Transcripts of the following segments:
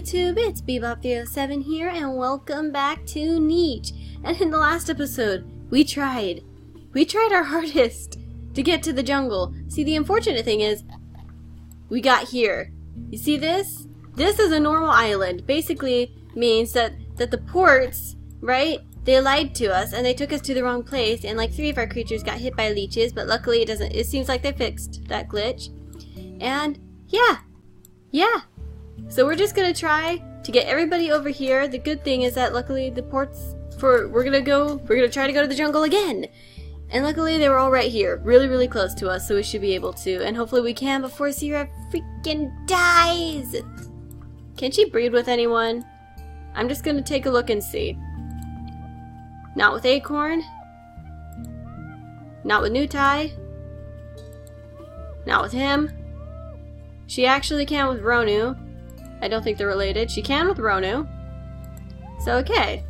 YouTube, it's Bebop307 here, and welcome back to Niche. And in the last episode, we tried our hardest to get to the jungle. See, the unfortunate thing is, we got here. You see this? This is a normal island. Basically means that the ports, right? They lied to us and they took us to the wrong place, and like 3 of our creatures got hit by leeches, but luckily it seems like they fixed that glitch. And yeah. So we're just gonna try to get everybody over here. The good thing is that luckily the ports we're gonna try to go to the jungle again. And luckily they were all right here, really close to us, so we should be able to. And hopefully we can before Sierra freaking dies. Can she breed with anyone? I'm just gonna take a look and see. Not with Acorn. Not with Nutai. Not with him. She actually can with Ronu. I don't think they're related. She can with Ronu. So okay.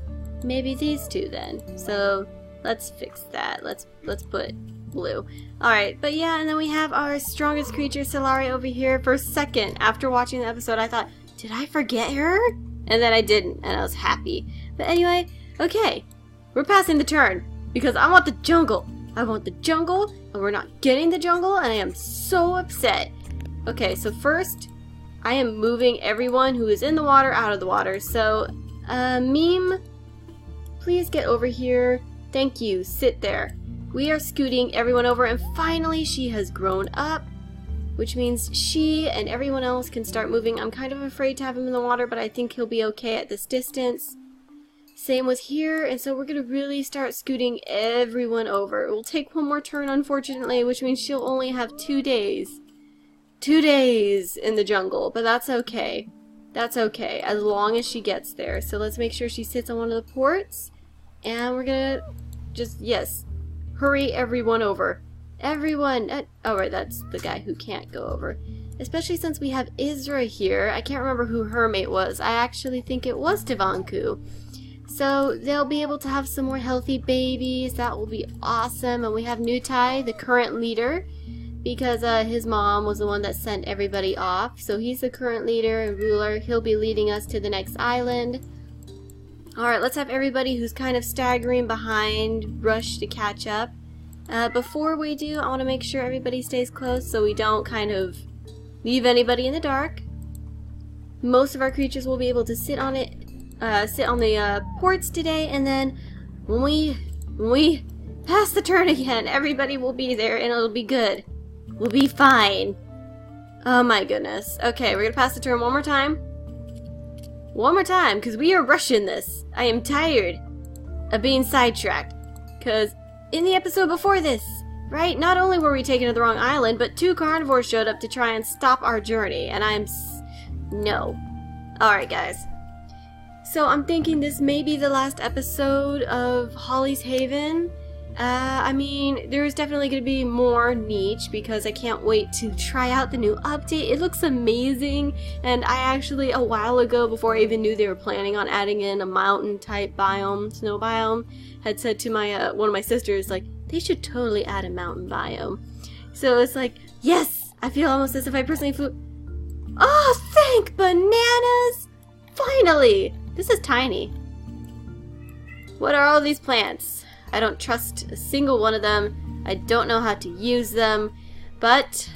Maybe these two then. So let's fix that. Let's put blue. Alright, but yeah, and then we have our strongest creature, Solari, over here. For a second, after watching the episode, I thought, did I forget her? And then I didn't, and I was happy. But anyway, okay. We're passing the turn, because I want the jungle. I want the jungle, and we're not getting the jungle, and I am so upset. Okay, so first, I am moving everyone who is in the water out of the water. So, Meme, please get over here. Thank you. Sit there. We are scooting everyone over, and finally she has grown up, which means she and everyone else can start moving. I'm kind of afraid to have him in the water, but I think he'll be okay at this distance. Same with here, and so we're going to really start scooting everyone over. It will take one more turn, unfortunately, which means she'll only have 2 days. 2 days in the jungle, but that's okay. That's okay, as long as she gets there. So let's make sure she sits on one of the ports, and we're gonna just, yes, hurry everyone over. Everyone! Oh right, that's the guy who can't go over. Especially since we have Isra here. I can't remember who her mate was. I actually think it was Tivanku. So they'll be able to have some more healthy babies. That will be awesome. And we have Nutai, the current leader, because his mom was the one that sent everybody off. So he's the current leader and ruler. He'll be leading us to the next island. Alright, let's have everybody who's kind of staggering behind rush to catch up. Before we do, I want to make sure everybody stays close so we don't kind of leave anybody in the dark. Most of our creatures will be able to sit on the ports today, and then when we pass the turn again, everybody will be there and it'll be good. We'll be fine. Oh my goodness. Okay, we're gonna pass the turn one more time. One more time, because we are rushing this. I am tired of being sidetracked. Because in the episode before this, right, not only were we taken to the wrong island, but 2 carnivores showed up to try and stop our journey. And I am no. Alright guys. So I'm thinking this may be the last episode of Holly's Haven. I mean, there's definitely going to be more Niche because I can't wait to try out the new update. It looks amazing, and I actually, a while ago, before I even knew they were planning on adding in a mountain type biome, snow biome, had said to my one of my sisters, like, they should totally add a mountain biome. So it's like, yes, I feel almost as if I personally flew. Oh, thank bananas! Finally! This is tiny. What are all these plants? I don't trust a single one of them. I don't know how to use them. But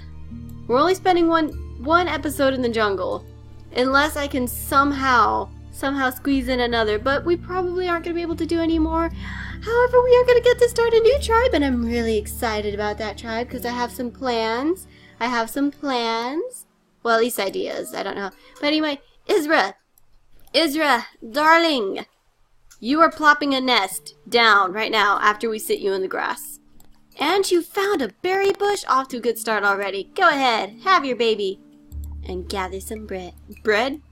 we're only spending one episode in the jungle. Unless I can somehow squeeze in another. But we probably aren't going to be able to do any more. However, we are going to get to start a new tribe. And I'm really excited about that tribe because I have some plans. Well, at least ideas. I don't know. But anyway, Isra, darling. You are plopping a nest down right now after we sit you in the grass. And you found a berry bush. Off to a good start already. Go ahead, have your baby. And gather some bread. Bread?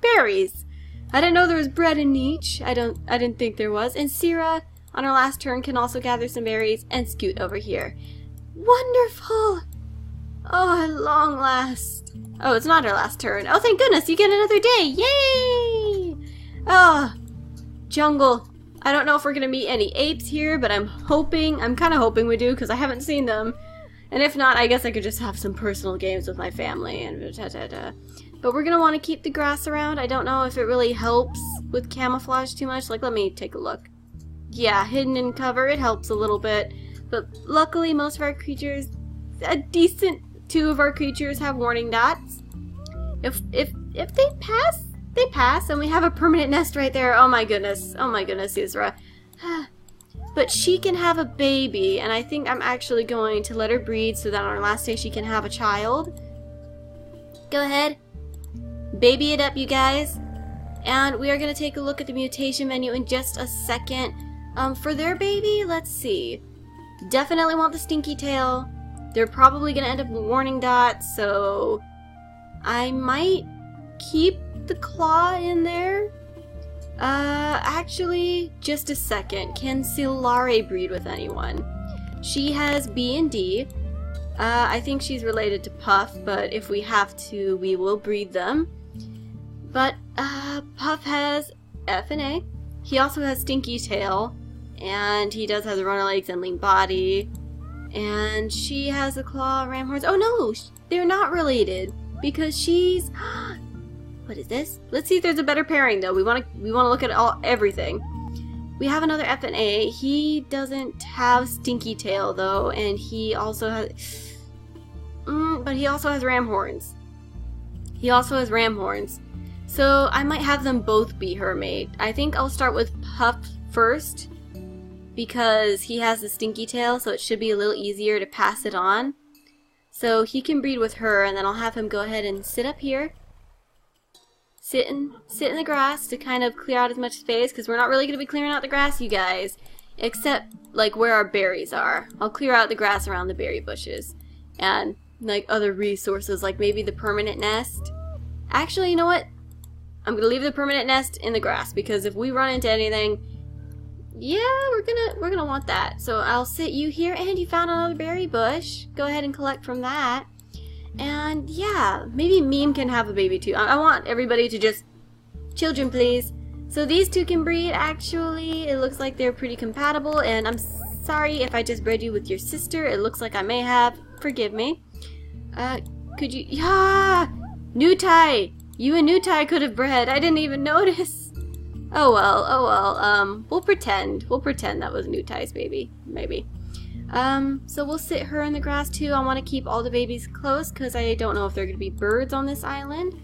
Berries. I didn't know there was bread in Niche. I didn't think there was. And Sierra, on her last turn, can also gather some berries and scoot over here. Wonderful! Oh, at long last. Oh, it's not her last turn. Oh, thank goodness, you get another day. Yay! Oh, jungle. I don't know if we're going to meet any apes here, but I'm kind of hoping we do because I haven't seen them. And if not, I guess I could just have some personal games with my family and But we're gonna want to keep the grass around. I don't know if it really helps with camouflage too much. Like, let me take a look. Yeah, hidden in cover, it helps a little bit. But luckily, most of our creatures, a decent 2 of our creatures have warning dots. If they pass, and we have a permanent nest right there. Oh my goodness, Isra. But she can have a baby, and I think I'm actually going to let her breed so that on her last day she can have a child. Go ahead. Baby it up, you guys. And we are going to take a look at the mutation menu in just a second. For their baby, let's see. Definitely want the stinky tail. They're probably going to end up with warning dots, so I might keep the claw in there. Actually, just a second. Can Silare breed with anyone? She has B and D. I think she's related to Puff, but if we have to, we will breed them. But, Puff has F and A. He also has Stinky Tail, and he does have the runner legs and lean body. And she has the claw, ram horns. Oh no, they're not related, because she's... What is this? Let's see if there's a better pairing, though. We want to look at everything. We have another F and A. He doesn't have Stinky Tail, though, and he also has... but he also has ram horns. So I might have them both be her mate. I think I'll start with Puff first, because he has the Stinky Tail, so it should be a little easier to pass it on. So he can breed with her, and then I'll have him go ahead and sit up here. Sit in the grass to kind of clear out as much space, because we're not really going to be clearing out the grass, you guys, except like where our berries are. I'll clear out the grass around the berry bushes and like other resources, like maybe the permanent nest. Actually, you know what? I'm going to leave the permanent nest in the grass, because if we run into anything, yeah, we're gonna want that. So I'll sit you here, and you found another berry bush. Go ahead and collect from that. And yeah, maybe Meme can have a baby too. I want everybody to just... Children, please. So these two can breed, actually. It looks like they're pretty compatible, and I'm sorry if I just bred you with your sister. It looks like I may have. Forgive me. Could you... Yeah! Nutai! You and Nutai could have bred. I didn't even notice. Oh well. We'll pretend that was Nutai's baby. Maybe. So we'll sit her in the grass too. I want to keep all the babies close because I don't know if there are going to be birds on this island.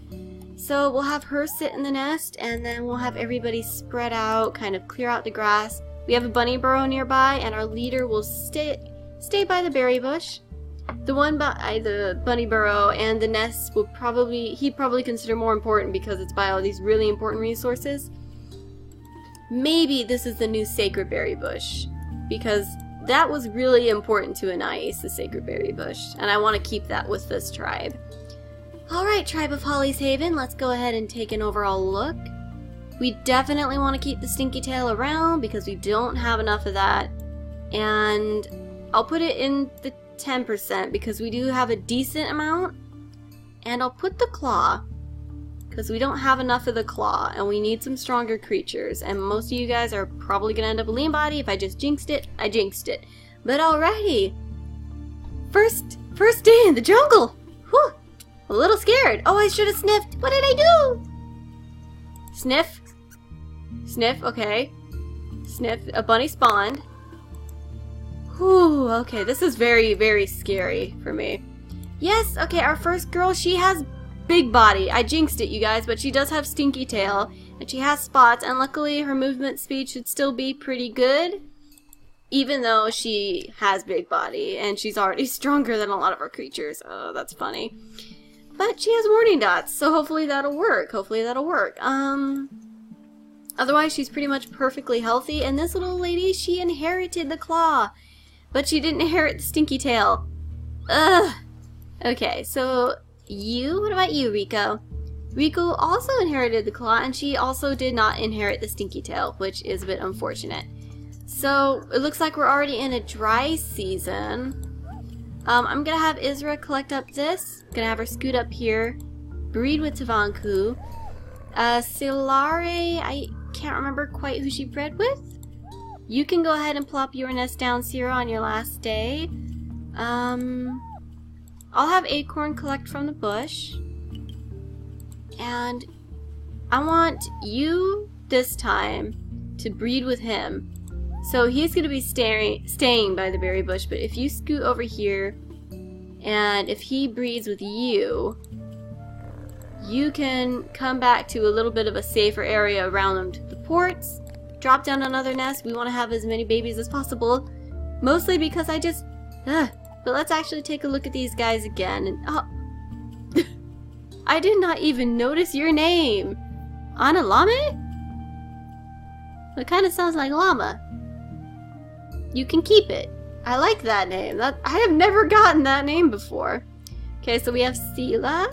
So we'll have her sit in the nest, and then we'll have everybody spread out, kind of clear out the grass. We have a bunny burrow nearby, and our leader will stay by the berry bush. The one by the bunny burrow and the nest he'd probably consider more important because it's by all these really important resources. Maybe this is the new sacred berry bush, because that was really important to Anais, the sacred berry bush, and I want to keep that with this tribe. Alright, tribe of Holly's Haven, let's go ahead and take an overall look. We definitely want to keep the Stinky Tail around because we don't have enough of that. And I'll put it in the 10% because we do have a decent amount. And I'll put the claw because we don't have enough of the claw and we need some stronger creatures. And most of you guys are probably going to end up a lean body. If I just jinxed it, I jinxed it. But alrighty. First day in the jungle. Whew. A little scared. Oh, I should have sniffed. What did I do? Sniff. Sniff, okay. Sniff. A bunny spawned. Whew, okay, this is very, very scary for me. Yes, okay, our first girl, she has big body. I jinxed it, you guys, but she does have Stinky Tail, and she has spots, and luckily her movement speed should still be pretty good, even though she has big body, and she's already stronger than a lot of our creatures. Oh, that's funny. But she has warning dots, so hopefully that'll work. Otherwise, she's pretty much perfectly healthy, and this little lady, she inherited the claw, but she didn't inherit the Stinky Tail. Ugh. Okay, so what about you, Rico? Rico also inherited the claw, and she also did not inherit the Stinky Tail, which is a bit unfortunate. So, it looks like we're already in a dry season. I'm gonna have Isra collect up this. Gonna have her scoot up here. Breed with Tavanku. Silare, I can't remember quite who she bred with. You can go ahead and plop your nest down, Sierra, on your last day. I'll have Acorn collect from the bush. And I want you this time to breed with him. So he's going to be staying by the berry bush, but if you scoot over here, and if he breeds with you, you can come back to a little bit of a safer area around the ports, drop down another nest. We want to have as many babies as possible, mostly because I just... but let's actually take a look at these guys again. And oh, I did not even notice your name. Analame? It kind of sounds like llama. You can keep it. I like that name. I have never gotten that name before. Okay, so we have Sela.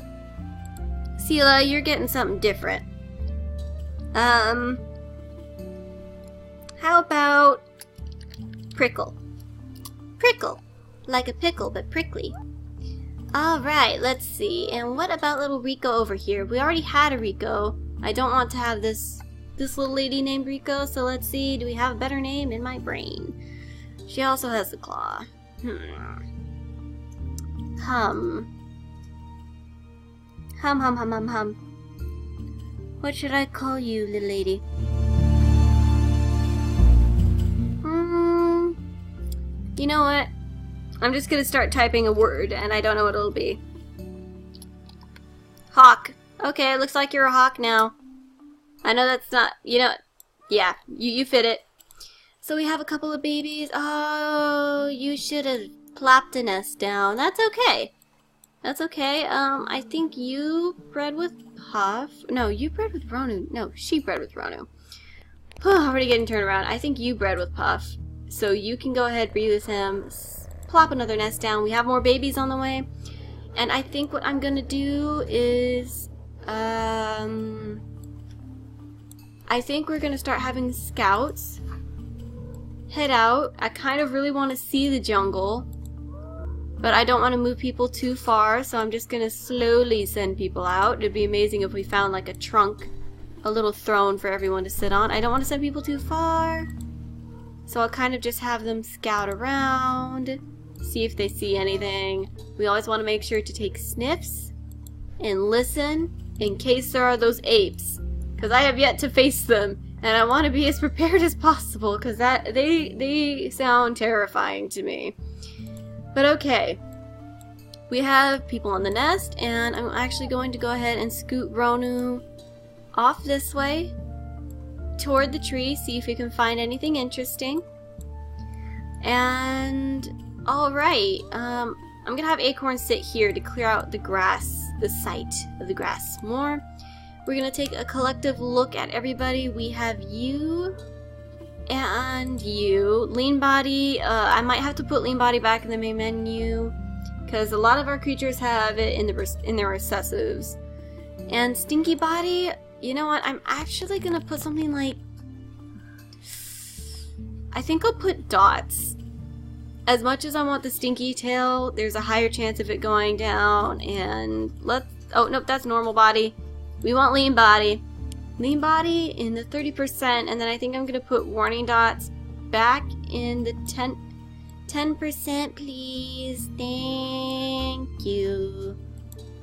Sela, you're getting something different. How about Prickle? Prickle. Like a pickle, but prickly. Alright, let's see. And what about little Rico over here? We already had a Rico. I don't want to have this little lady named Rico, so let's see. Do we have a better name in my brain? She also has the claw. Hum. What should I call you, little lady? You know what? I'm just gonna start typing a word, and I don't know what it'll be. Hawk. Okay, it looks like you're a hawk now. I know that's not, you know, yeah, you fit it. So we have a couple of babies. Oh, you should have plopped a nest down. That's okay. That's okay. I think you bred with Puff. No, you bred with Ronu. No, she bred with Ronu. Already getting turned around. I think you bred with Puff. So you can go ahead, breed with him, plop another nest down. We have more babies on the way. And I think what I'm gonna do is, I think we're gonna start having scouts head out. I kind of really want to see the jungle, but I don't want to move people too far, so I'm just gonna slowly send people out. It'd be amazing if we found like a trunk, a little throne for everyone to sit on. I don't want to send people too far, so I'll kind of just have them scout around, see if they see anything. We always want to make sure to take sniffs and listen in case there are those apes, because I have yet to face them. And I want to be as prepared as possible, because they sound terrifying to me. But okay. We have people on the nest, and I'm actually going to go ahead and scoot Ronu off this way toward the tree, see if we can find anything interesting. And alright, I'm going to have Acorn sit here to clear out the grass, the site of the grass more. We're going to take a collective look at everybody. We have you and you. Lean Body, I might have to put Lean Body back in the main menu because a lot of our creatures have it in their recessives. And Stinky Body, you know what? I'm actually going to put something like... I think I'll put dots. As much as I want the Stinky Tail, there's a higher chance of it going down. And let's... Oh, nope, that's Normal Body. We want Lean Body. Lean Body in the 30%, and then I think I'm going to put warning dots back in the 10%, please. Thank you.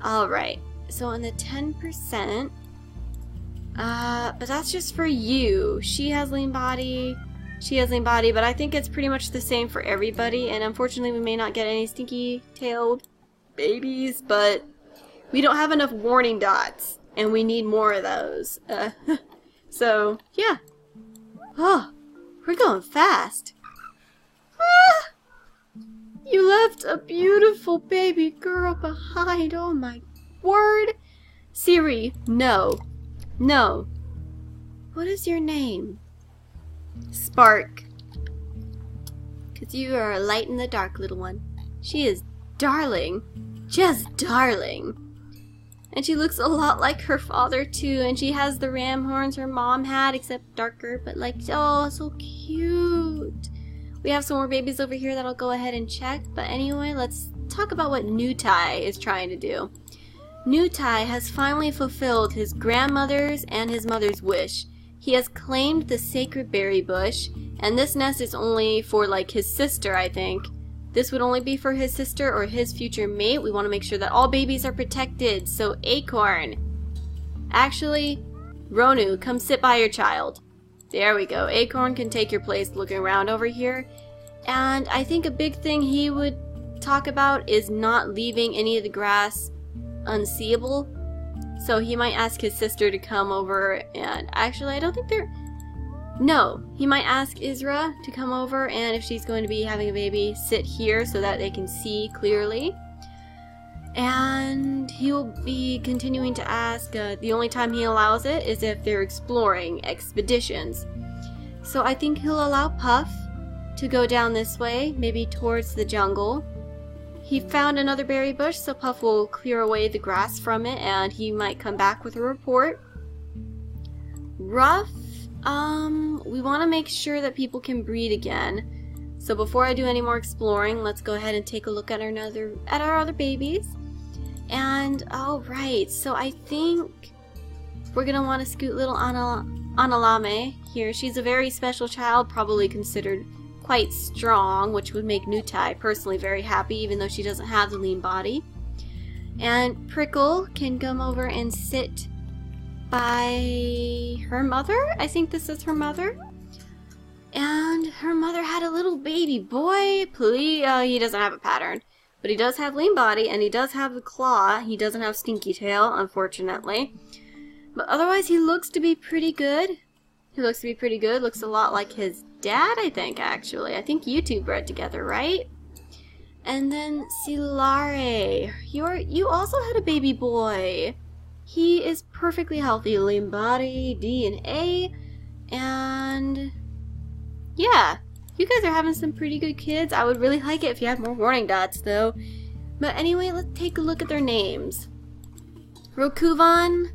Alright, so in the 10%, but that's just for you. She has Lean Body, she has Lean Body, but I think it's pretty much the same for everybody, and unfortunately we may not get any stinky-tailed babies, but we don't have enough warning dots. And we need more of those. So, yeah. Oh, we're going fast. Ah, you left a beautiful baby girl behind. Oh my word. Siri, no. No. What is your name? Spark. Because you are a light in the dark, little one. She is darling. Just darling. And she looks a lot like her father too, and she has the ram horns her mom had, except darker, but like, oh, so cute. We have some more babies over here that I'll go ahead and check, but anyway, let's talk about what Nutai is trying to do. Nutai has finally fulfilled his grandmother's and his mother's wish. He has claimed the sacred berry bush, and this nest is only for like his sister, I think. This would only be for his sister or his future mate. We want to make sure that all babies are protected. So Acorn, Actually, Ronu, come sit by your child. There we go. Acorn can take your place looking around over here. And I think a big thing he would talk about is not leaving any of the grass unseeable. So he might ask his sister to come over, and actually I don't think they're... No, he might ask Isra to come over, and if she's going to be having a baby, sit here so that they can see clearly. And he'll be continuing to ask, the only time he allows it is if they're exploring expeditions. So I think he'll allow Puff to go down this way, maybe towards the jungle. He found another berry bush, so Puff will clear away the grass from it, and he might come back with a report. Ruff, we want to make sure that people can breed again. So before I do any more exploring, let's go ahead and take a look at our other babies. And alright, so I think we're gonna want to scoot little Analame here. She's a very special child, probably considered quite strong, which would make Nutai personally very happy, even though she doesn't have the lean body. And Prickle can come over and sit by her mother. I think this is her mother. And her mother had a little baby boy. Please, he doesn't have a pattern, but he does have lean body, and he does have the claw. He doesn't have stinky tail, unfortunately. But otherwise, he looks to be pretty good. He looks to be pretty good. Looks a lot like his dad, I think, actually. I think you two bred together, right? And then Silare. You also had a baby boy. He is perfectly healthy. Lean body, DNA, and yeah. You guys are having some pretty good kids. I would really like it if you had more warning dots, though. But anyway, let's take a look at their names. Rokuvan.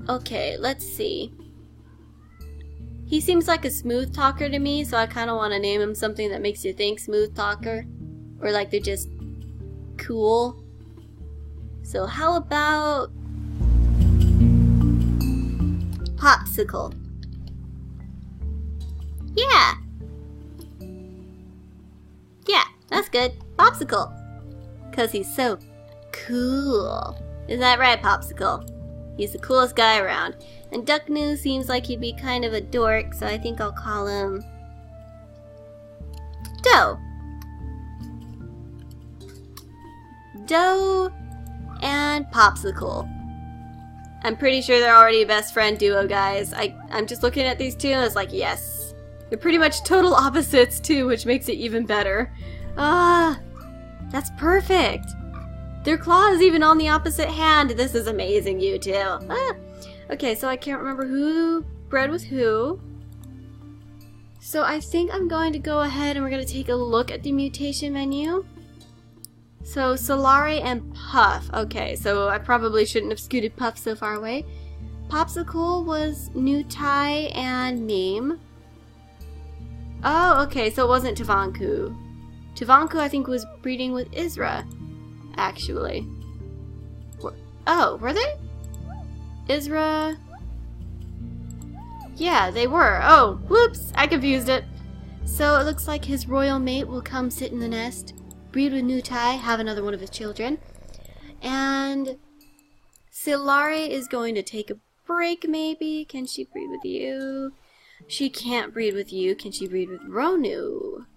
Okay, let's see. He seems like a smooth talker to me, so I kind of want to name him something that makes you think smooth talker. Or like they're just cool. So how about Popsicle? Yeah. Yeah, that's good. Popsicle. 'Cause he's so cool. Is that right, Popsicle? He's the coolest guy around. And Ducknoo seems like he'd be kind of a dork, so I think I'll call him Doe. Doe and Popsicle. I'm pretty sure they're already a best friend duo, guys. I'm just looking at these two and it's like, yes. They're pretty much total opposites too, which makes it even better. That's perfect. Their claw is even on the opposite hand. This is amazing, you two. Okay, so I can't remember who bred with who. So I think I'm going to go ahead and we're going to take a look at the mutation menu. So Solare and Puff. Okay, so I probably shouldn't have scooted Puff so far away. Popsicle was Nutai and Meme. Oh, okay, so it wasn't Tavanku. Tavanku, I think, was breeding with Isra. Actually. Oh, were they? Isra... Yeah, they were. Oh, whoops, I confused it. So it looks like his royal mate will come sit in the nest, breed with Nutai, have another one of his children. And Silare is going to take a break, maybe. Can she breed with you? She can't breed with you. Can she breed with Ronu?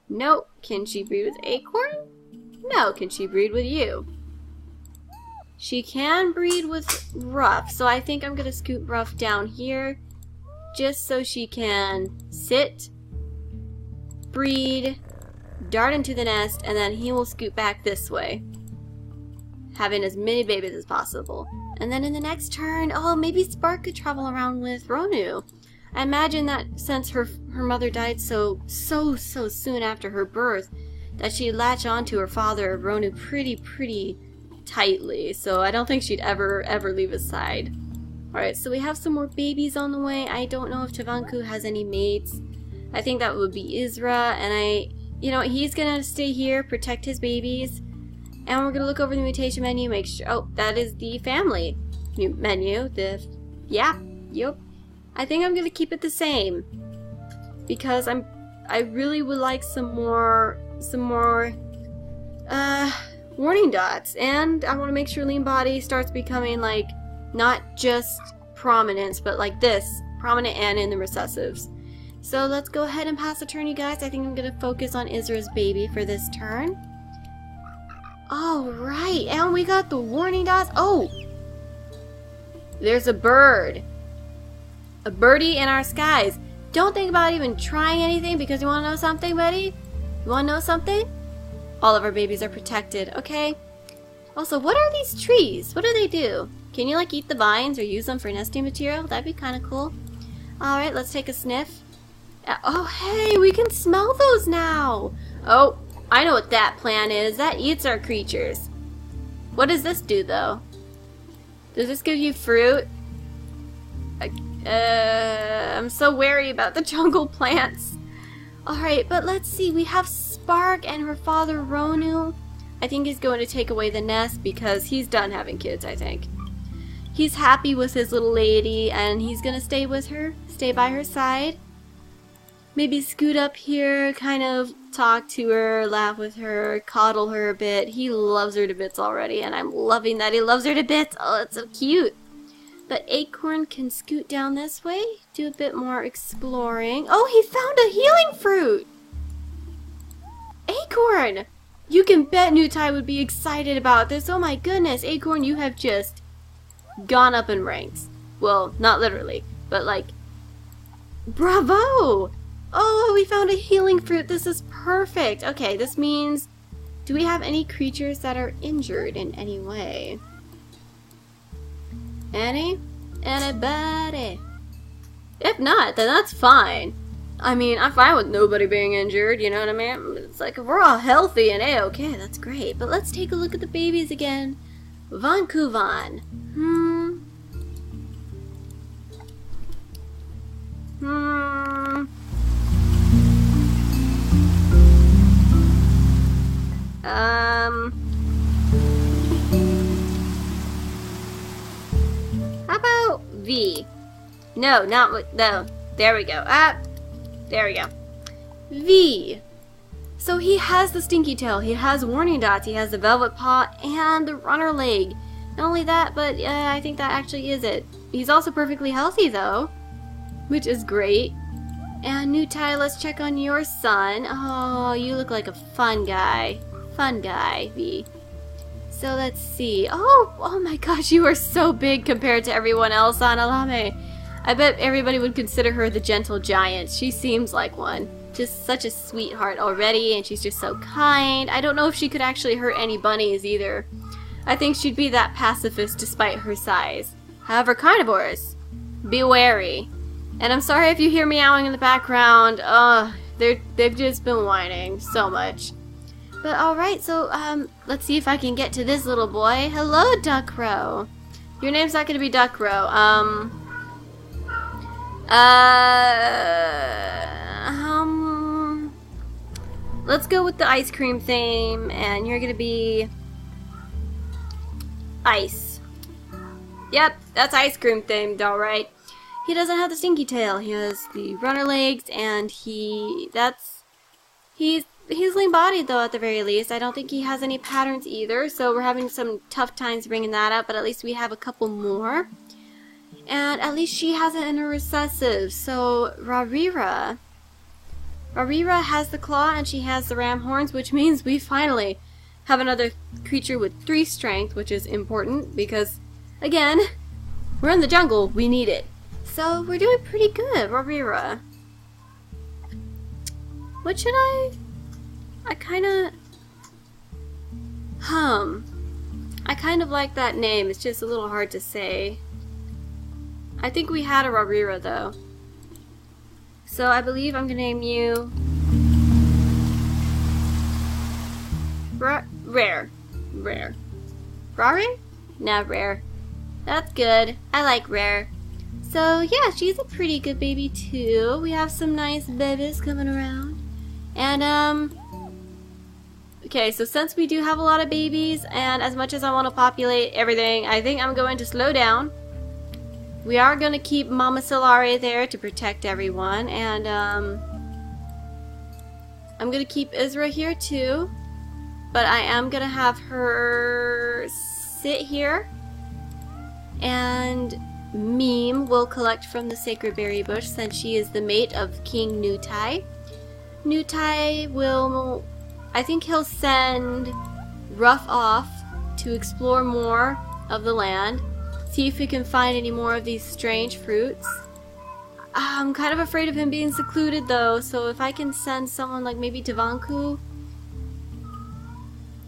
Nope. Can she breed with Acorn? No. Can she breed with you? She can breed with Ruff, so I think I'm going to scoot Ruff down here just so she can sit, breed, dart into the nest, and then he will scoot back this way, having as many babies as possible. And then in the next turn, oh, maybe Spark could travel around with Ronu. I imagine that since her mother died so soon after her birth, that she'd latch on to her father, Ronu, pretty tightly. So I don't think she'd ever leave his side. Alright, so we have some more babies on the way. I don't know if Tavanku has any mates. I think that would be Isra, and he's gonna stay here, protect his babies. And we're gonna look over the mutation menu, make sure, oh, that is the family menu. Yep. I think I'm gonna keep it the same because I really would like some more some more warning dots, and I want to make sure lean body starts becoming like not just prominence, but like this, prominent and in the recessives. So let's go ahead and pass the turn, you guys. I think I'm gonna focus on Isra's baby for this turn. Alright, and we got the warning dots. Oh! There's a bird. A birdie in our skies. Don't think about even trying anything, because you wanna know something, buddy? You wanna know something? All of our babies are protected, okay? Also, what are these trees? What do they do? Can you like eat the vines or use them for nesting material? That'd be kinda cool. Alright, let's take a sniff. Oh, hey, we can smell those now. Oh, I know what that plant is. That eats our creatures. What does this do, though? Does this give you fruit? I'm so wary about the jungle plants. Alright, but let's see. We have Spark and her father, Ronu. I think he's going to take away the nest because he's done having kids, I think. He's happy with his little lady, and he's going to stay with her, stay by her side. Maybe scoot up here, kind of talk to her, laugh with her, coddle her a bit. He loves her to bits already, and I'm loving that he loves her to bits. Oh, it's so cute. But Acorn can scoot down this way, do a bit more exploring. Oh, he found a healing fruit! Acorn! You can bet Nutai would be excited about this. Oh my goodness, Acorn, you have just gone up in ranks. Well, not literally, but like, bravo! Oh, we found a healing fruit. This is perfect. Okay, this means, do we have any creatures that are injured in any way? Anybody? If not, then that's fine. I mean, I'm fine with nobody being injured, you know what I mean? It's like, if we're all healthy and A-okay, that's great. But let's take a look at the babies again. Vankuvan. How about V? No, no. There we go. There we go. V. So he has the stinky tail, he has warning dots, he has the velvet paw, and the runner leg. Not only that, but I think that actually is it. He's also perfectly healthy though, which is great. And Nutai, let's check on your son. Oh, you look like a fun guy. Fun guy, V. So let's see. Oh my gosh, you are so big compared to everyone else on Alame. I bet everybody would consider her the gentle giant. She seems like one. Just such a sweetheart already, and she's just so kind. I don't know if she could actually hurt any bunnies either. I think she'd be that pacifist despite her size. However, carnivores, be wary. And I'm sorry if you hear meowing in the background. They've just been whining so much. But alright, so let's see if I can get to this little boy. Hello, Duckrow. Your name's not gonna be Duckrow. Let's go with the ice cream theme, and you're gonna be Ice. Yep, that's ice cream themed, alright. He doesn't have the stinky tail. He has the runner legs, and he's lean bodied though at the very least. I don't think he has any patterns either, so we're having some tough times bringing that up, but at least we have a couple more. And at least she has it in her recessive. So Rarira has the claw and she has the ram horns, which means we finally have another creature with 3 strength, which is important because, again, we're in the jungle, we need it. So we're doing pretty good, Rarira. What should I kind of like that name. It's just a little hard to say. I think we had a Rarira though. So I believe I'm gonna name you Rare. Rare? No, Rare. That's good. I like Rare. So yeah, she's a pretty good baby too. We have some nice babies coming around. And okay, so since we do have a lot of babies, and as much as I want to populate everything, I think I'm going to slow down. We are going to keep Mama Solare there to protect everyone, and I'm gonna keep Isra here too, but I am gonna have her sit here, and Meme will collect from the Sacred Berry Bush since she is the mate of King Nutai. Nutai will, I think he'll send Ruff off to explore more of the land, see if we can find any more of these strange fruits. I'm kind of afraid of him being secluded though, so if I can send someone like maybe Tavanku.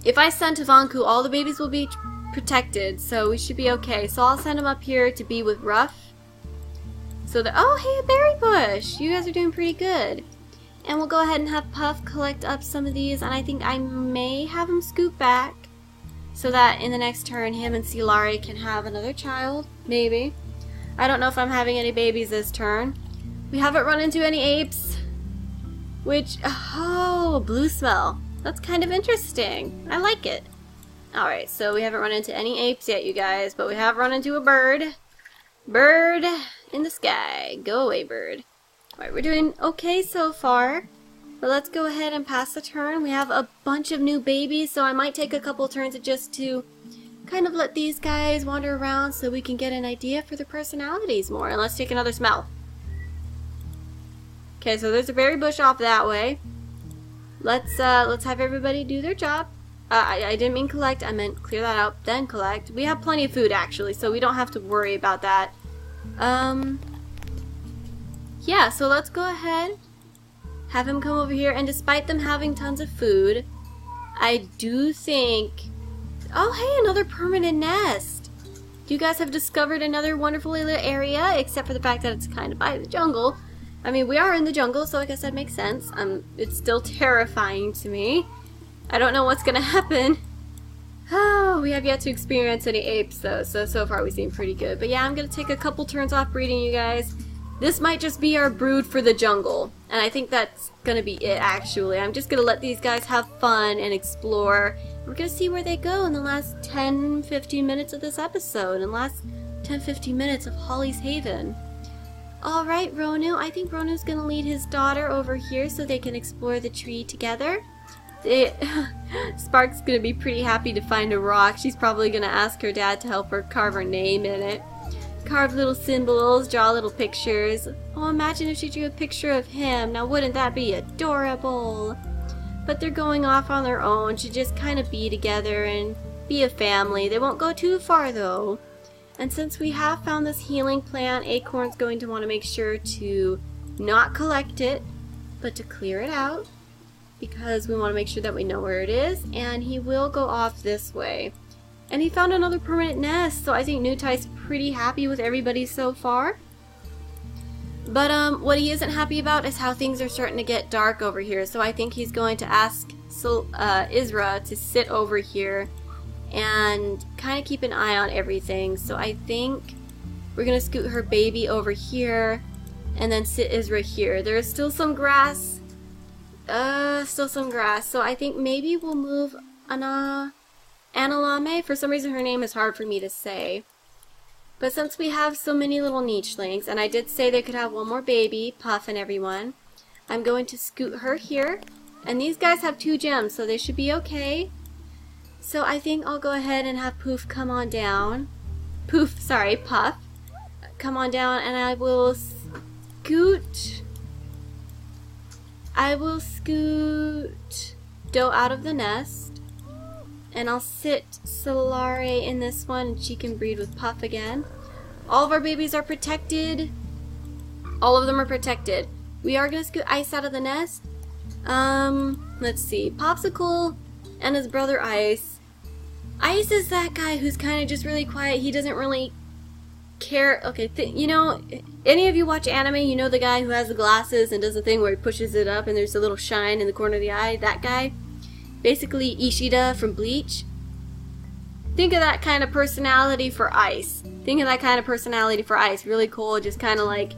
If I send Tavanku, all the babies will be protected, so we should be okay. So I'll send him up here to be with Ruff. So that, oh hey, a berry bush! You guys are doing pretty good. And we'll go ahead and have Puff collect up some of these, and I think I may have him scoot back so that in the next turn him and Silari can have another child, maybe. I don't know if I'm having any babies this turn. We haven't run into any apes, which, oh, blue smell. That's kind of interesting. I like it. Alright, so we haven't run into any apes yet, you guys, but we have run into a bird. Bird in the sky. Go away, bird. Alright, we're doing okay so far, but let's go ahead and pass the turn. We have a bunch of new babies, so I might take a couple turns just to kind of let these guys wander around so we can get an idea for their personalities more. And let's take another smell. Okay, so there's a berry bush off that way. Let's have everybody do their job. I didn't mean collect, I meant clear that out, then collect. We have plenty of food actually, so we don't have to worry about that. Yeah, so let's go ahead, have him come over here, and despite them having tons of food, I do think... Oh, hey, another permanent nest! You guys have discovered another wonderful little area, except for the fact that it's kind of by the jungle. I mean, we are in the jungle, so I guess that makes sense. It's still terrifying to me. I don't know what's gonna happen. Oh, we have yet to experience any apes, though, so far we seem pretty good. But yeah, I'm gonna take a couple turns off breeding, you guys. This might just be our brood for the jungle, and I think that's gonna be it, actually. I'm just gonna let these guys have fun and explore. We're gonna see where they go in the last 10-15 minutes of this episode, and last 10-15 minutes of Holly's Haven. Alright, Ronu, I think Ronu's gonna lead his daughter over here so they can explore the tree together. Spark's gonna be pretty happy to find a rock. She's probably gonna ask her dad to help her carve her name in it. Carve little symbols, draw little pictures. Oh, imagine if she drew a picture of him. Now, wouldn't that be adorable? But they're going off on their own to just kind of be together and be a family. They won't go too far, though. And since we have found this healing plant, Acorn's going to want to make sure to not collect it, but to clear it out, because we want to make sure that we know where it is, and he will go off this way. And he found another permanent nest, so I think Nutai's pretty happy with everybody so far. But what he isn't happy about is how things are starting to get dark over here, so I think he's going to ask Isra to sit over here and kind of keep an eye on everything. So I think we're going to scoot her baby over here and then sit Isra here. There is still some grass. So I think maybe we'll move Analame. For some reason her name is hard for me to say. But since we have so many little nichelings, and I did say they could have one more baby, Puff and everyone, I'm going to scoot her here. And these guys have 2 gems, so they should be okay. So I think I'll go ahead and have Puff come on down. Puff. Come on down, and I will scoot Doe out of the nest. And I'll sit Solare in this one, and she can breed with Puff again. All of our babies are protected. All of them are protected. We are going to scoot Ice out of the nest. Let's see. Popsicle and his brother Ice. Ice is that guy who's kind of just really quiet. He doesn't really care. Okay, you know, any of you watch anime, you know the guy who has the glasses and does the thing where he pushes it up and there's a little shine in the corner of the eye? That guy. Basically Ishida from Bleach. Think of that kind of personality for Ice. Really cool, just kind of like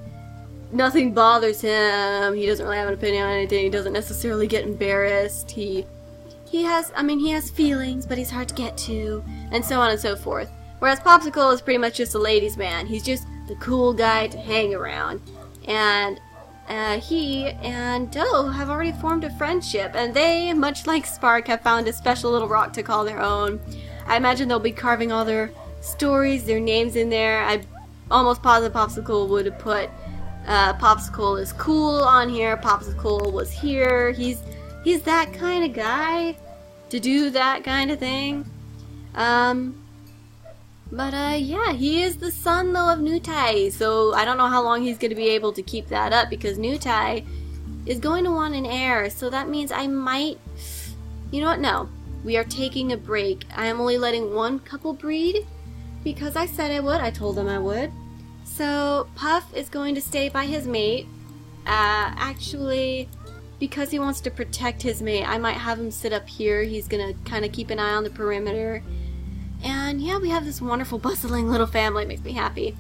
nothing bothers him. He doesn't really have an opinion on anything. He doesn't necessarily get embarrassed. He has feelings, but he's hard to get to, and so on and so forth. Whereas Popsicle is pretty much just a ladies' man. He's just the cool guy to hang around. And he and Doe have already formed a friendship, and they, much like Spark, have found a special little rock to call their own. I imagine they'll be carving all their stories, their names in there. I almost positive Popsicle would have put Popsicle is cool on here. Popsicle was here. He's that kind of guy to do that kind of thing. Yeah, he is the son, though, of Nutai, so I don't know how long he's going to be able to keep that up, because Nutai is going to want an heir, so that means I might... You know what? No. We are taking a break. I am only letting one couple breed, because I said I would. I told them I would. So, Puff is going to stay by his mate. Actually, because he wants to protect his mate, I might have him sit up here. He's going to kind of keep an eye on the perimeter. And yeah, we have this wonderful, bustling little family. It makes me happy.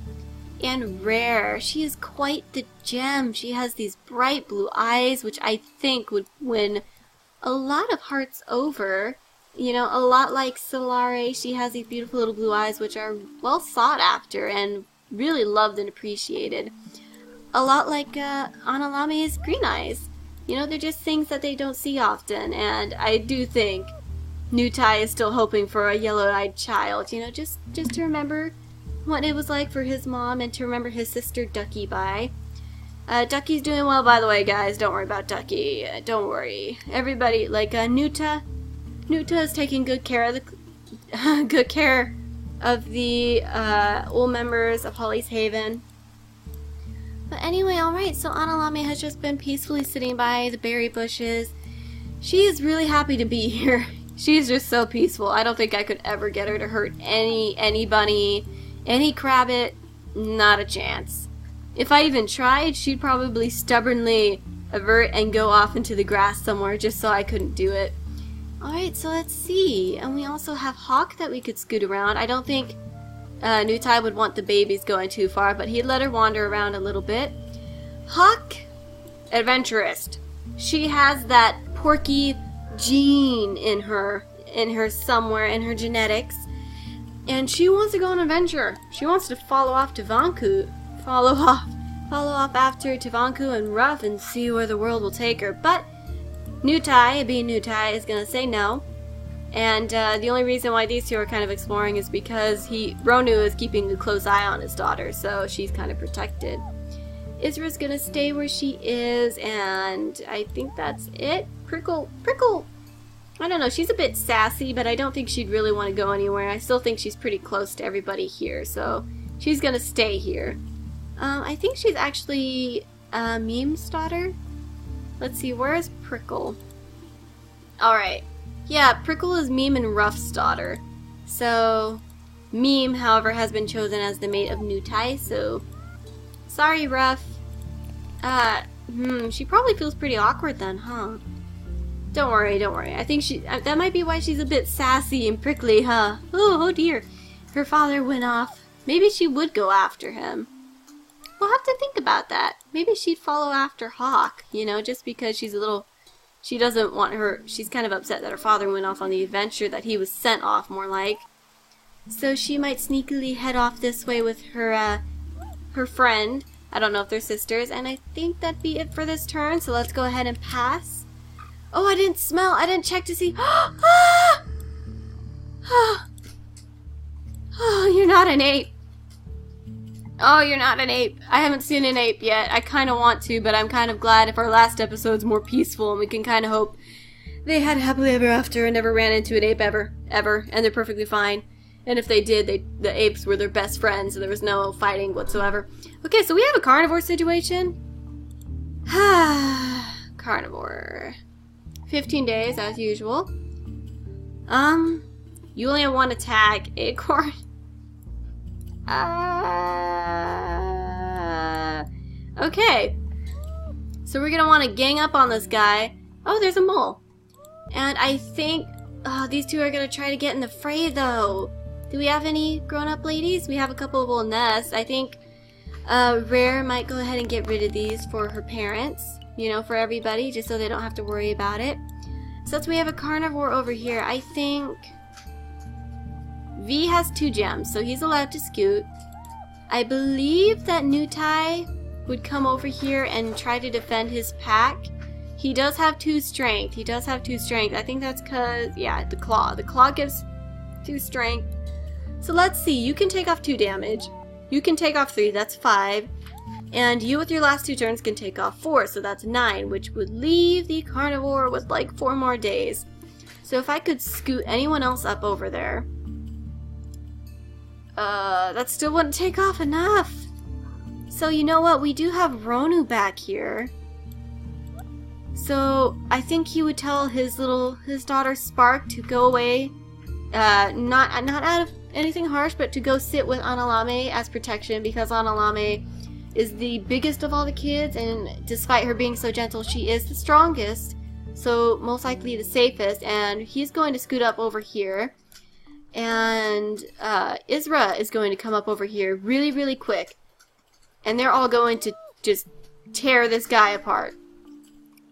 And Rare, she is quite the gem. She has these bright blue eyes, which I think would win a lot of hearts over. You know, a lot like Solare, she has these beautiful little blue eyes, which are well sought after and really loved and appreciated. A lot like Analame's green eyes. You know, they're just things that they don't see often, and I do think Nutai is still hoping for a yellow-eyed child, you know, just to remember what it was like for his mom and to remember his sister Ducky by. Ducky's doing well, by the way, guys. Don't worry about Ducky. Don't worry. Everybody, like Nuta is taking good care of the old members of Holly's Haven. But anyway, alright, so Analame has just been peacefully sitting by the berry bushes. She is really happy to be here. She's just so peaceful. I don't think I could ever get her to hurt any bunny, any crabbit. Not a chance. If I even tried, she'd probably stubbornly avert and go off into the grass somewhere just so I couldn't do it. Alright, so let's see. And we also have Hawk that we could scoot around. I don't think Nutai would want the babies going too far, but he'd let her wander around a little bit. Hawk, adventurist. She has that porky gene in her somewhere, in her genetics, and she wants to go on an adventure. She wants to follow off after Tavanku and Ruff and see where the world will take her. But Nutai, being Nutai, is gonna say no. And the only reason why these two are kind of exploring is because Ronu is keeping a close eye on his daughter, so she's kind of protected. Isra's gonna stay where she is, and I think that's it. Prickle, I don't know, she's a bit sassy, but I don't think she'd really want to go anywhere. I still think she's pretty close to everybody here, so she's gonna stay here. I think she's actually Meme's daughter. Let's see, where is Prickle? Alright. Yeah, Prickle is Meme and Ruff's daughter. So, Meme, however, has been chosen as the mate of Nutai, so... Sorry, Ruff. She probably feels pretty awkward then, huh? Don't worry. I think that might be why she's a bit sassy and prickly, huh? Oh dear. Her father went off. Maybe she would go after him. We'll have to think about that. Maybe she'd follow after Hawk, you know, just because she's she doesn't want her, she's kind of upset that her father went off on the adventure, that he was sent off, more like. So she might sneakily head off this way with her friend. I don't know if they're sisters, and I think that'd be it for this turn, so let's go ahead and pass. Oh, I didn't check to see. Oh, you're not an ape. Oh, you're not an ape. I haven't seen an ape yet. I kind of want to, but I'm kind of glad if our last episode's more peaceful, and we can kind of hope they had happily ever after and never ran into an ape ever, and they're perfectly fine. And if they did, the apes were their best friends, and there was no fighting whatsoever. Okay, so we have a carnivore situation. Carnivore. 15 days, as usual. You only have one attack, Acorn. Okay. So we're gonna want to gang up on this guy. Oh, there's a mole. And I think these two are gonna try to get in the fray, though. Do we have any grown-up ladies? We have a couple of old nests. I think Rare might go ahead and get rid of these for her parents. You know, for everybody, just so they don't have to worry about it. So since we have a carnivore over here, I think V has 2 gems, so he's allowed to scoot. I believe that Nutai would come over here and try to defend his pack. He does have 2 strength. He does have 2 strength. I think that's because, yeah, the claw. The claw gives 2 strength. So let's see. You can take off 2 damage. You can take off 3. That's 5. And you with your last 2 turns can take off 4. So that's 9, which would leave the carnivore with like 4 more days. So if I could scoot anyone else up over there. That still wouldn't take off enough. So you know what? We do have Ronu back here. So I think he would tell his daughter Spark to go away, not out of anything harsh, but to go sit with Analame as protection, because Analame is the biggest of all the kids, and despite her being so gentle, she is the strongest, so most likely the safest. And he's going to scoot up over here, and Isra is going to come up over here really, really quick, and they're all going to just tear this guy apart.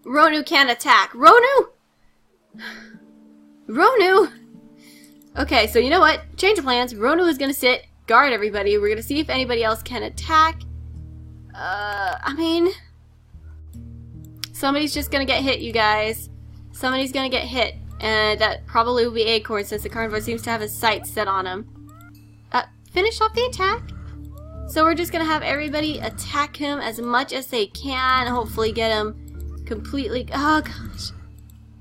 Ronu can't attack. Ronu! Ronu! Okay, so you know what? Change of plans. Ronu is going to sit, guard everybody. We're going to see if anybody else can attack. I mean, somebody's just going to get hit, you guys. Somebody's going to get hit. And that probably will be Acorn, since the carnivore seems to have his sights set on him. Finish off the attack. So we're just going to have everybody attack him as much as they can. Hopefully get him completely. Oh gosh,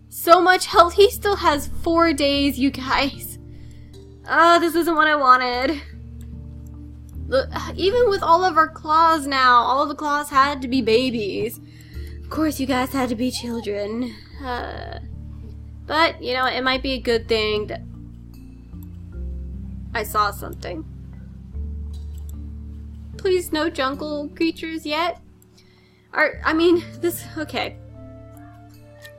so much health. He still has 4 days, you guys. Oh, this isn't what I wanted. Look, even with all of our claws now, all of the claws had to be babies. Of course you guys had to be children. But you know, it might be a good thing that I saw something. Please, no jungle creatures yet. Okay.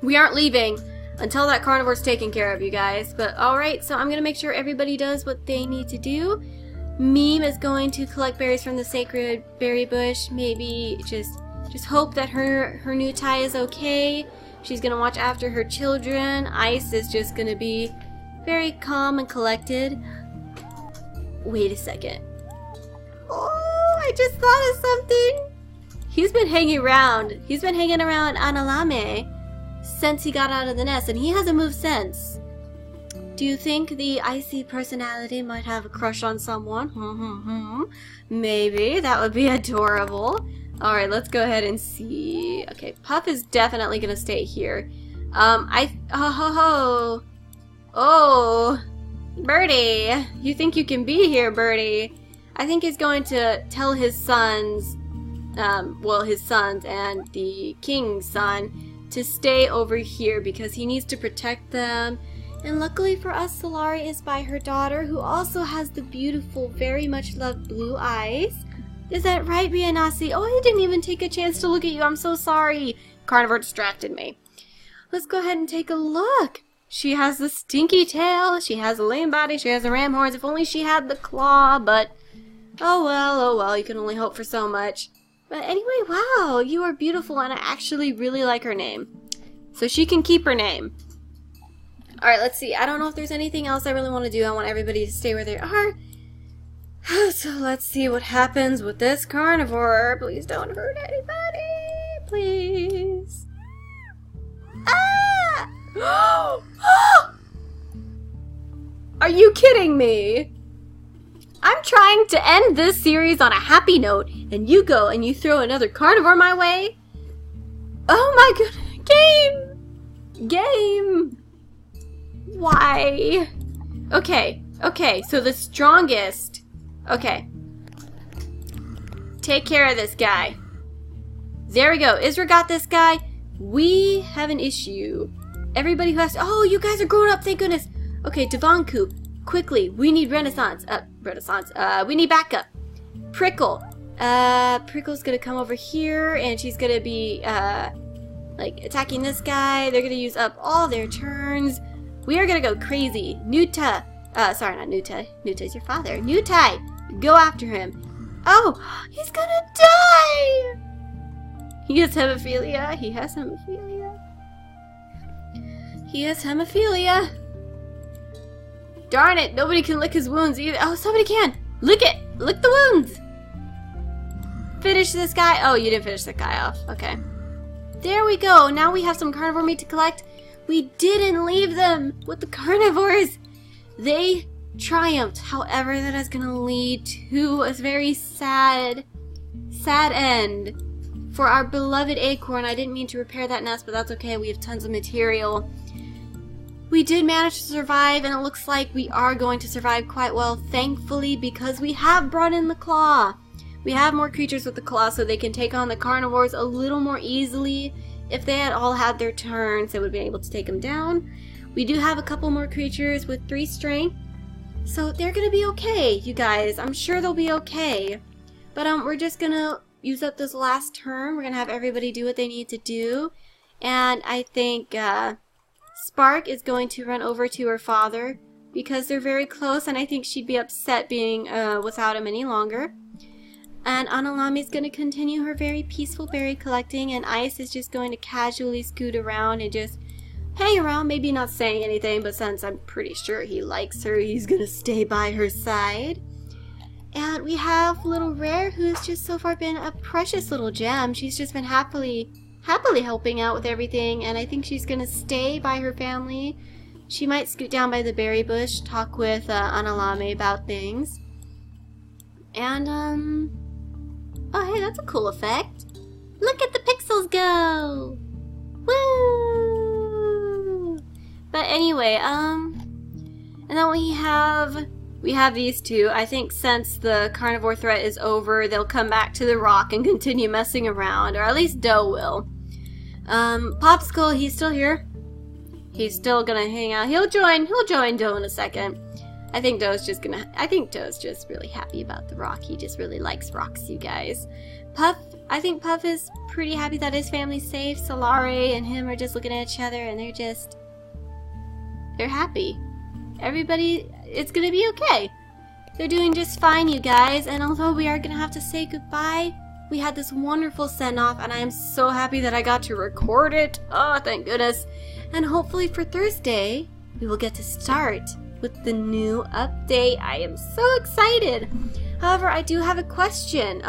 We aren't leaving until that carnivore's taken care of, you guys. But alright, so I'm going to make sure everybody does what they need to do. Meme is going to collect berries from the sacred berry bush. Maybe just hope that her new tie is okay. She's going to watch after her children. Ice is just going to be very calm and collected. Wait a second. Oh, I just thought of something. He's been hanging around. He's been hanging around Analame since he got out of the nest, and he hasn't moved since. Do you think the icy personality might have a crush on someone? Maybe. That would be adorable. Alright, let's go ahead and see. Okay, Puff is definitely going to stay here. Oh, Birdie. You think you can be here, Birdie? I think he's going to tell his sons, his sons and the king's son, to stay over here because he needs to protect them. And luckily for us, Solari is by her daughter, who also has the beautiful, very much loved blue eyes. Is that right, Bianasi? Oh, I didn't even take a chance to look at you. I'm so sorry. Carnivore distracted me. Let's go ahead and take a look. She has the stinky tail. She has a lame body. She has the ram horns. If only she had the claw, but oh well, you can only hope for so much. But anyway, wow, you are beautiful, and I actually really like her name. So she can keep her name. Alright, let's see. I don't know if there's anything else I really want to do. I want everybody to stay where they are. So let's see what happens with this carnivore. Please don't hurt anybody. Please. Ah! Are you kidding me? I'm trying to end this series on a happy note, and you go and you throw another carnivore my way? Oh my god. Game! Why? Okay, so the strongest. Okay. Take care of this guy. There we go. Isra got this guy. We have an issue. Everybody who has to... Oh, you guys are growing up, thank goodness. Okay, Devon Coop. Quickly, we need Renaissance. We need backup. Prickle. Prickle's gonna come over here, and she's gonna be, like, attacking this guy. They're gonna use up all their turns. We are gonna go crazy. Nuta. Sorry, not Nuta. Nuta's your father. Nutai! Go after him. Oh! He's gonna die! He has hemophilia. He has hemophilia. He has hemophilia. Darn it, nobody can lick his wounds either. Oh, somebody can. Lick it. Lick the wounds. finish this guy. Oh, you didn't finish that guy off. Okay. There we go. Now we have some carnivore meat to collect. We didn't leave them with the carnivores. They triumphed. However, that is going to lead to a very sad end for our beloved acorn. I didn't mean to repair that nest, but that's okay. We have tons of material. We did manage to survive, and it looks like we are going to survive quite well, thankfully, because we have brought in the claw. We have more creatures with the claw, so they can take on the carnivores a little more easily. If they had all had their turns, they would be able to take them down. We do have a couple more creatures with 3 strength, so they're going to be okay, you guys. I'm sure they'll be okay. But we're just going to use up this last turn. We're going to have everybody do what they need to do. And I think Spark is going to run over to her father because they're very close, and I think she'd be upset being without him any longer. And Analami is going to continue her very peaceful berry collecting, and Ice is just going to casually scoot around and just hang around, maybe not saying anything, but since I'm pretty sure he likes her, he's going to stay by her side. And we have little Rare, who's just so far been a precious little gem. She's just been happily helping out with everything, and I think she's going to stay by her family. She might scoot down by the berry bush, talk with Analami about things. And, oh hey, that's a cool effect. Look at the pixels go! Woo! But anyway, and then we have these two. I think since the carnivore threat is over, they'll come back to the rock and continue messing around, or at least Doe will. Popsicle, he's still here. He's still gonna hang out. He'll join Doe in a second. I think Doe's just really happy about the rock. He just really likes rocks, you guys. Puff, I think Puff is pretty happy that his family's safe. Solare and him are just looking at each other, and they're happy. Everybody, it's gonna be okay. They're doing just fine, you guys, and although we are gonna have to say goodbye, we had this wonderful send-off, and I am so happy that I got to record it. Oh, thank goodness. And hopefully for Thursday, we will get to start with the new update. I am so excited. However, I do have a question.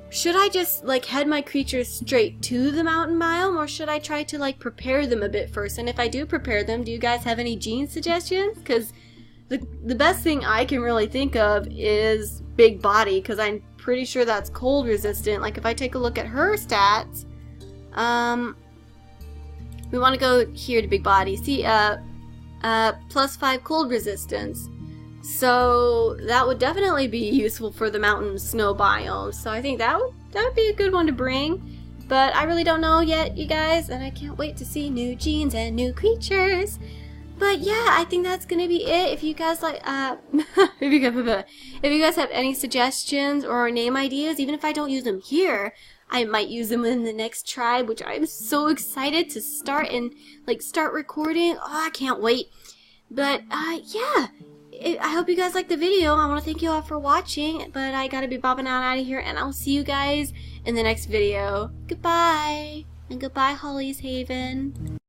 Should I just head my creatures straight to the mountain biome, or should I try to prepare them a bit first? And if I do prepare them, do you guys have any gene suggestions? Because the best thing I can really think of is Big Body, because I'm pretty sure that's cold resistant. Like if I take a look at her stats, we want to go here to Big Body. See, +5 cold resistance. So that would definitely be useful for the mountain snow biome. So I think that would be a good one to bring. But I really don't know yet, you guys, and I can't wait to see new genes and new creatures. But yeah, I think that's gonna be it. If you guys if you guys have any suggestions or name ideas, even if I don't use them here, I might use them in the next tribe, which I'm so excited to start and start recording. Oh, I can't wait. But yeah, I hope you guys liked the video. I want to thank you all for watching, but I gotta be bobbing out of here, and I'll see you guys in the next video. Goodbye, and goodbye, Holly's Haven.